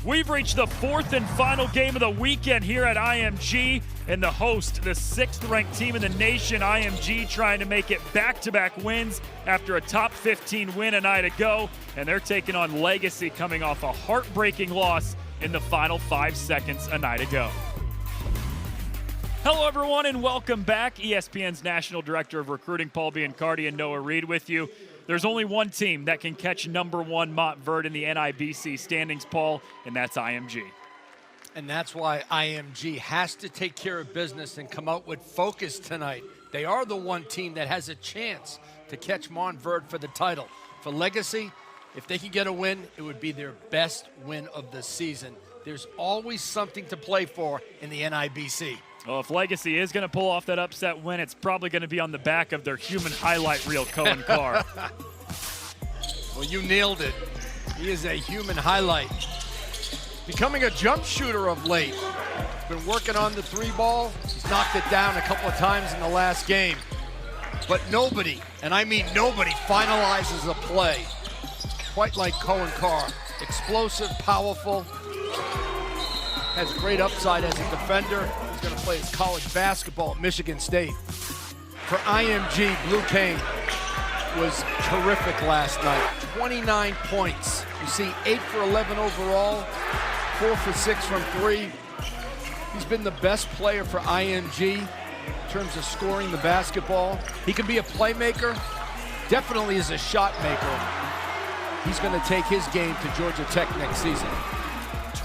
We've reached the fourth and final game of the weekend here at IMG, and the host, the sixth-ranked team in the nation, IMG, trying to make it back-to-back wins after a top 15 win a night ago, and they're taking on Legacy, coming off a heartbreaking loss in the final 5 seconds a night ago. Hello, everyone, and welcome back. ESPN's National Director of Recruiting, Paul Biancardi, and Noah Reed with you. There's only one team that can catch #1 Montverde in the NIBC standings, Paul, and that's IMG. And that's why IMG has to take care of business and come out with focus tonight. They are the one team that has a chance to catch Montverde for the title. For Legacy, if they can get a win, it would be their best win of the season. There's always something to play for in the NIBC. Well, if Legacy is going to pull off that upset win, it's probably going to be on the back of their human highlight reel, Cohen Carr. Well, you nailed it. He is a human highlight. Becoming a jump shooter of late. Been working on the three ball. He's knocked it down a couple of times in the last game. But nobody, and I mean nobody, finalizes a play quite like Cohen Carr. Explosive, powerful, has great upside as a defender. He's going to play his college basketball at Michigan State. For IMG, Blue Kane was terrific last night. 29 points. You see 8 for 11 overall, 4 for 6 from 3. He's been the best player for IMG in terms of scoring the basketball. He can be a playmaker, definitely is a shot maker. He's going to take his game to Georgia Tech next season.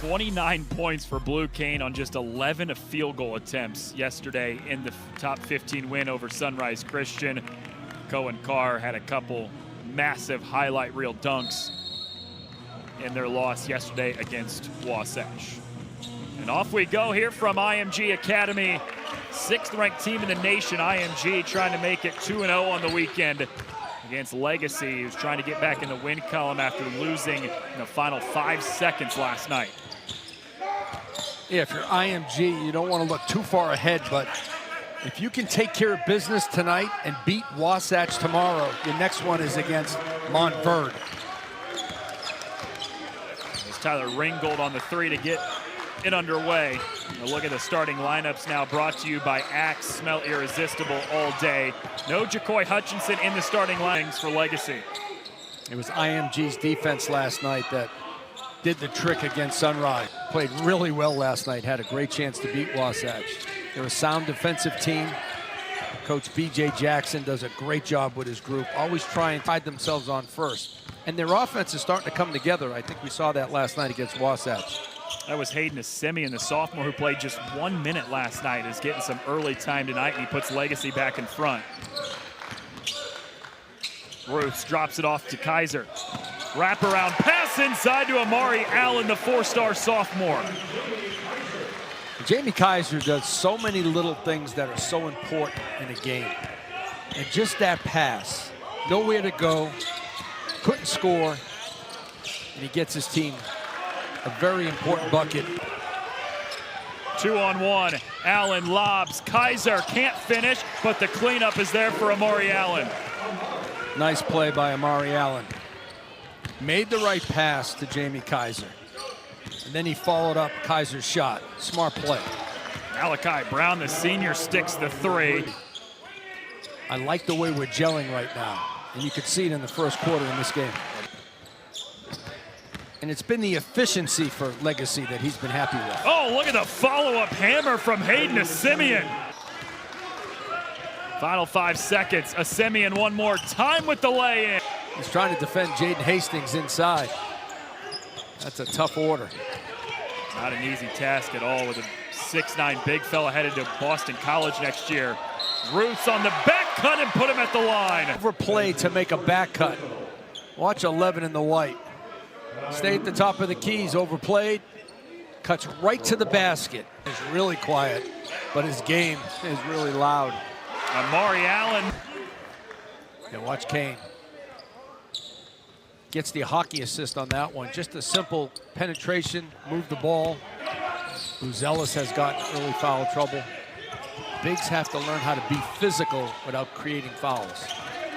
29 points for Blue Kane on just 11 field goal attempts yesterday in the top 15 win over Sunrise Christian. Cohen Carr had a couple massive highlight reel dunks in their loss yesterday against Wasatch. And off we go here from IMG Academy. 6th-ranked team in the nation, IMG, trying to make it 2-0 on the weekend against Legacy, who's trying to get back in the win column after losing in the final 5 seconds last night. Yeah, if you're IMG, you don't want to look too far ahead, but if you can take care of business tonight and beat Wasatch tomorrow, your next one is against Montverde. There's Tyler Ringgold on the three to get it underway. A look at the starting lineups now, brought to you by Axe. Smell irresistible all day. No JaCoy Hutchinson in the starting lines for Legacy. It was IMG's defense last night that did the trick against Sunrise. Played really well last night, had a great chance to beat Wasatch. They're a sound defensive team. Coach B.J. Jackson does a great job with his group, always trying to hide themselves on first. And their offense is starting to come together. I think we saw that last night against Wasatch. That was Hayden Assemian, the sophomore who played just 1 minute last night, is getting some early time tonight, and he puts Legacy back in front. Ruths drops it off to Kaiser. Wraparound pass inside to Amari Allen, the 4-star sophomore. Jamie Kaiser does so many little things that are so important in a game. And just that pass, nowhere to go, couldn't score, and he gets his team a very important bucket. 2-on-1, Allen lobs, Kaiser can't finish, but the cleanup is there for Amari Allen. Nice play by Amari Allen. Made the right pass to Jamie Kaiser. And then he followed up Kaiser's shot. Smart play. Malachi Brown, the senior, sticks the three. I like the way we're gelling right now. And you could see it in the first quarter in this game. And it's been the efficiency for Legacy that he's been happy with. Oh, look at the follow-up hammer from Hayden Assemian. Final 5 seconds. Assemian one more time with the lay-in. He's trying to defend Jaden Hastings inside. That's a tough order. Not an easy task at all with a 6'9" big fella headed to Boston College next year. Ruths on the back cut and put him at the line. Overplay to make a back cut. Watch 11 in the white. Stay at the top of the keys, overplayed. Cuts right to the basket. He's really quiet, but his game is really loud. Amari Allen. And watch Kane. Gets the hockey assist on that one. Just a simple penetration, move the ball. Buzelis has gotten early foul trouble. Bigs have to learn how to be physical without creating fouls.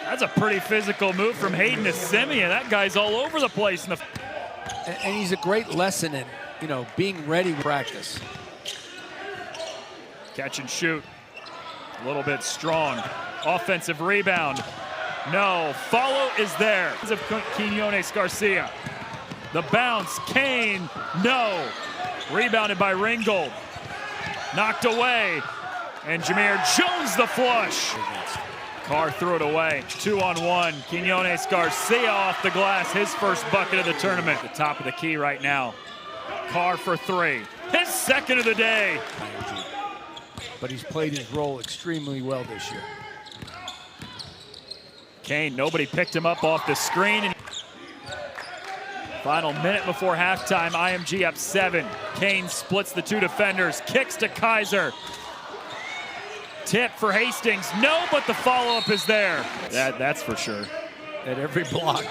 That's a pretty physical move from Hayden Assemian. That guy's all over the place. And he's a great lesson in being ready to practice. Catch and shoot. A little bit strong. Offensive rebound. No. Follow is there. Of Quinones Garcia. The bounce. Kane. No. Rebounded by Ringgold. Knocked away. And Jameer Jones the flush. Carr threw it away. 2-on-1. Quinones Garcia off the glass. His first bucket of the tournament. The top of the key right now. Carr for three. His second of the day. But he's played his role extremely well this year. Kane, nobody picked him up off the screen. Final minute before halftime, IMG up 7. Kane splits the two defenders, kicks to Kaiser. Tip for Hastings, no, but the follow-up is there. That's for sure. At every block.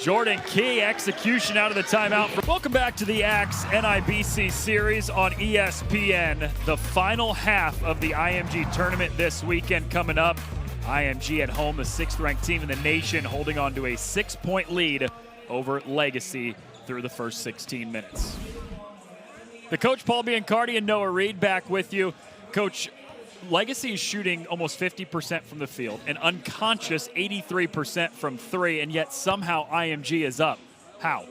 Jordan Key, execution out of the timeout. Welcome back to the Axe NIBC series on ESPN. The final half of the IMG tournament this weekend coming up. IMG at home, the 6th-ranked team in the nation, holding on to a 6-point lead over Legacy through the first 16 minutes. The coach, Paul Biancardi, and Noah Reed back with you. Coach, Legacy is shooting almost 50% from the field, an unconscious 83% from three, and yet somehow IMG is up. How?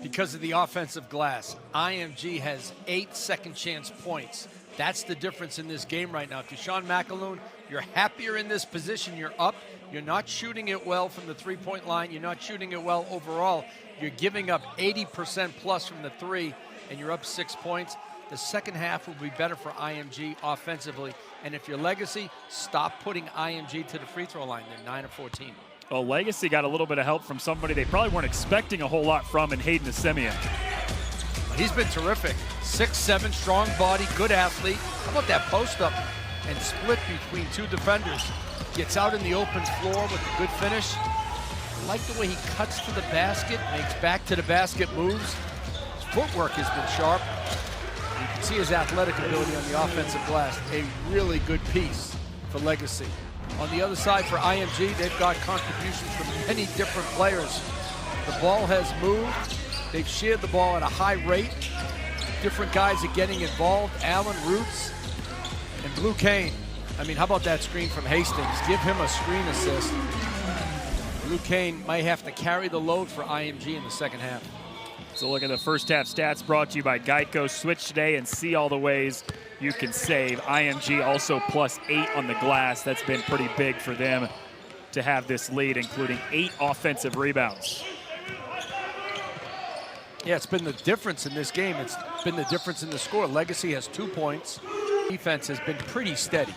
Because of the offensive glass. IMG has 8 second-chance points. That's the difference in this game right now. If you're Sean McAloon, you're happier in this position. You're up. You're not shooting it well from the three-point line. You're not shooting it well overall. You're giving up 80% plus from the three, and you're up 6 points. The second half will be better for IMG offensively. And if you're Legacy, stop putting IMG to the free throw line. They're 9 of 14. Well, Legacy got a little bit of help from somebody they probably weren't expecting a whole lot from in Hayden Asemian. He's been terrific. 6'7", strong body, good athlete. How about that post-up and split between two defenders? Gets out in the open floor with a good finish. I like the way he cuts to the basket, makes back to the basket moves. His footwork has been sharp. You can see his athletic ability on the offensive glass. A really good piece for Legacy. On the other side for IMG, they've got contributions from many different players. The ball has moved. They've shared the ball at a high rate. Different guys are getting involved. Allen, Roots, and Blue Kane. I mean, how about that screen from Hastings? Give him a screen assist. Blue Kane might have to carry the load for IMG in the second half. So look at the first half stats brought to you by Geico. Switch today and see all the ways you can save. IMG also +8 on the glass. That's been pretty big for them to have this lead, including 8 offensive rebounds. Yeah, it's been the difference in this game. It's been the difference in the score. Legacy has 2 points. Defense has been pretty steady.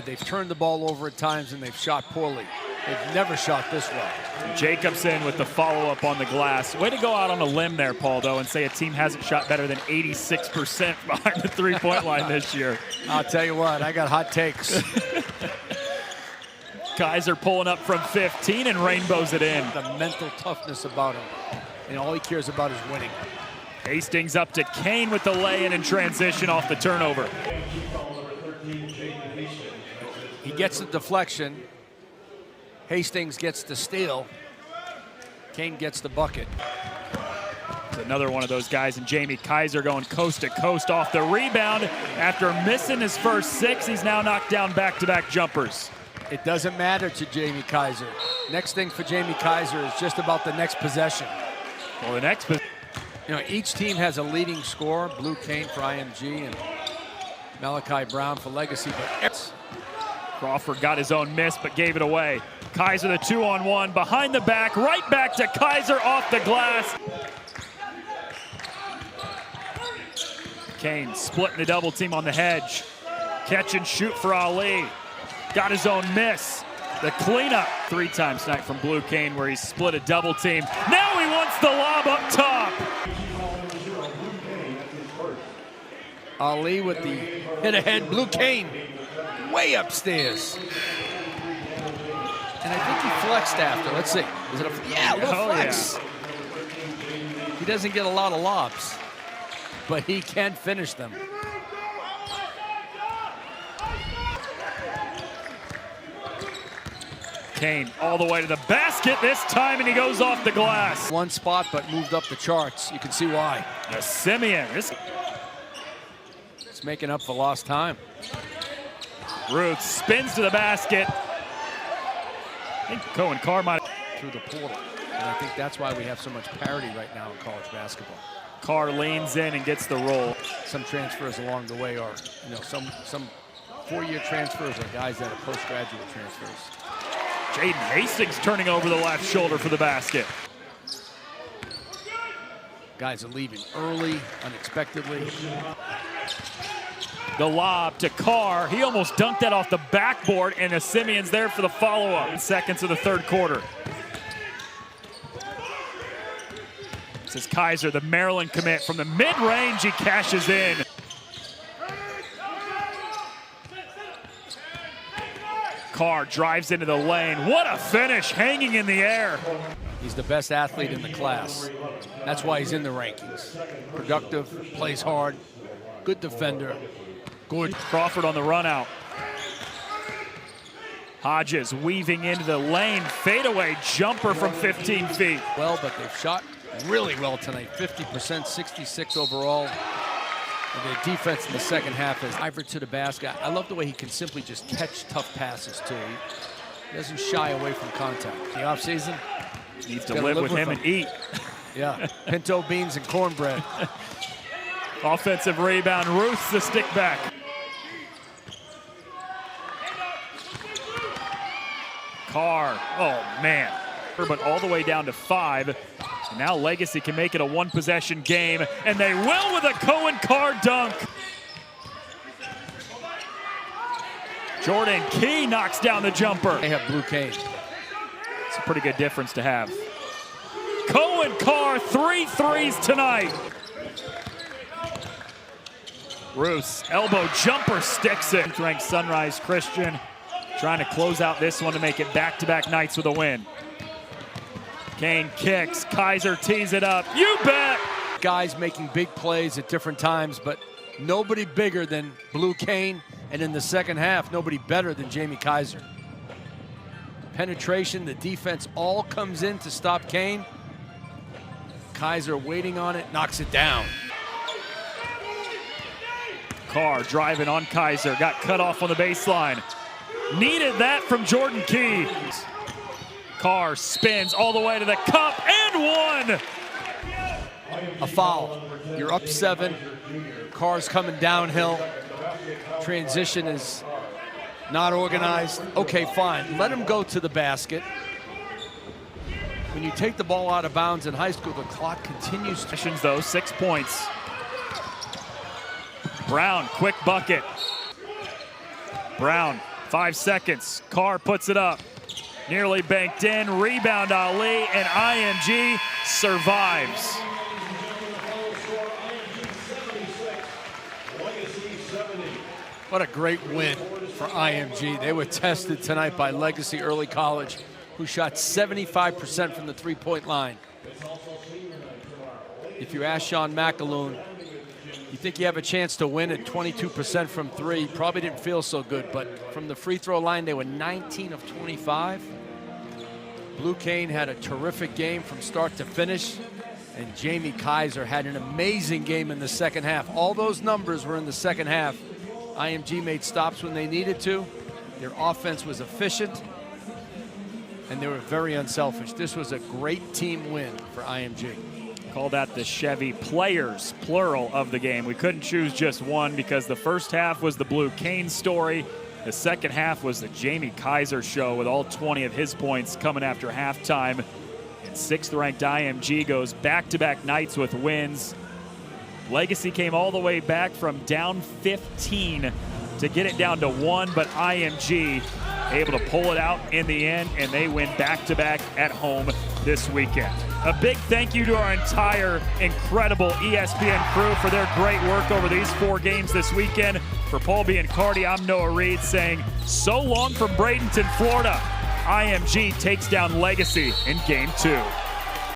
They've turned the ball over at times and they've shot poorly. They've never shot this well. Jacobson with the follow-up on the glass. Way to go out on a limb there, Paul, though, and say a team hasn't shot better than 86% behind the three-point line this year. I'll tell you what, I got hot takes. Kaiser pulling up from 15 and rainbows it in. The mental toughness about him, and all he cares about is winning. Hastings up to Kane with the lay-in and transition off the turnover. He gets the deflection. Hastings gets the steal. Kane gets the bucket. It's another one of those guys, and Jamie Kaiser going coast to coast off the rebound. After missing his first 6, he's now knocked down back-to-back jumpers. It doesn't matter to Jamie Kaiser. Next thing for Jamie Kaiser is just about the next possession. Well, the next possession. You know, each team has a leading scorer. Blue Kane for IMG and Malachi Brown for Legacy. But Crawford got his own miss, but gave it away. Kaiser the 2-on-1, behind the back, right back to Kaiser off the glass. Kane splitting the double team on the hedge. Catch and shoot for Ali. Got his own miss. The cleanup 3 times tonight from Blue Kane where he split a double team. Now he wants the lob up top. Ali with the hit ahead. Blue Kane way upstairs. And I think he flexed after. Let's see. Is it a little flex. Yeah. He doesn't get a lot of lobs, but he can finish them. Kane all the way to the basket this time, and he goes off the glass. One spot, but moved up the charts. You can see why. The Simeon. It's making up for lost time. Ruth spins to the basket. I think Cohen Carr might through the portal. And I think that's why we have so much parity right now in college basketball. Carr leans in and gets the roll. Some transfers along the way are, some four-year transfers are guys that are postgraduate transfers. Jaden Hastings turning over the left shoulder for the basket. Guys are leaving early, unexpectedly. The lob to Carr. He almost dunked that off the backboard, and the Simeon's there for the follow-up. Seconds of the third quarter. This is Kaiser, the Maryland commit. From the mid-range, he cashes in. Carr drives into the lane. What a finish, hanging in the air. He's the best athlete in the class. That's why he's in the rankings. Productive, plays hard, good defender. Good. Crawford on the run out. Hodges weaving into the lane. Fadeaway jumper from 15 feet. Well, but they've shot really well tonight. 50%, 66 overall. And their defense in the second half is Iver to the basket. I love the way he can simply just catch tough passes, too. He doesn't shy away from contact. The offseason, needs to live with him and eat. Yeah, pinto beans and cornbread. Offensive rebound, Ruth's the stick back. Carr, oh man. But all the way down to 5. So now Legacy can make it a one-possession game, and they will with a Cohen Carr dunk. Jordan Key knocks down the jumper. They have Blue Kane. It's a pretty good difference to have. Cohen Carr, 3 threes tonight. Roos, elbow jumper sticks it. Ranked Sunrise Christian trying to close out this one to make it back-to-back nights with a win. Kane kicks, Kaiser tees it up. You bet! Guys making big plays at different times, but nobody bigger than Blue Kane, and in the second half, nobody better than Jamie Kaiser. Penetration, the defense all comes in to stop Kane. Kaiser waiting on it, knocks it down. Carr driving on Kaiser, got cut off on the baseline. Needed that from Jordan Key. Carr spins all the way to the cup and one. A foul. You're up 7. Carr's coming downhill. Transition is not organized. Okay, fine. Let him go to the basket. When you take the ball out of bounds in high school, the clock continues to. Though, 6 points. Brown, quick bucket. Brown, 5 seconds. Carr puts it up. Nearly banked in. Rebound Ali, and IMG survives. What a great win for IMG. They were tested tonight by Legacy Early College, who shot 75% from the three-point line. If you ask Sean McAloon, you think you have a chance to win at 22% from 3, probably didn't feel so good, but from the free throw line, they were 19 of 25. Blue Kane had a terrific game from start to finish, and Jamie Kaiser had an amazing game in the second half. All those numbers were in the second half. IMG made stops when they needed to. Their offense was efficient, and they were very unselfish. This was a great team win for IMG. Call that the Chevy players, plural, of the game. We couldn't choose just one because the first half was the Blue Kane story. The second half was the Jamie Kaiser show with all 20 of his points coming after halftime. And 6th-ranked IMG goes back-to-back nights with wins. Legacy came all the way back from down 15 to get it down to 1, but IMG able to pull it out in the end, and they win back-to-back at home this weekend. A big thank you to our entire incredible ESPN crew for their great work over these 4 games this weekend. For Paul Biancardi, I'm Noah Reed saying so long from Bradenton, Florida. IMG takes down Legacy in Game 2.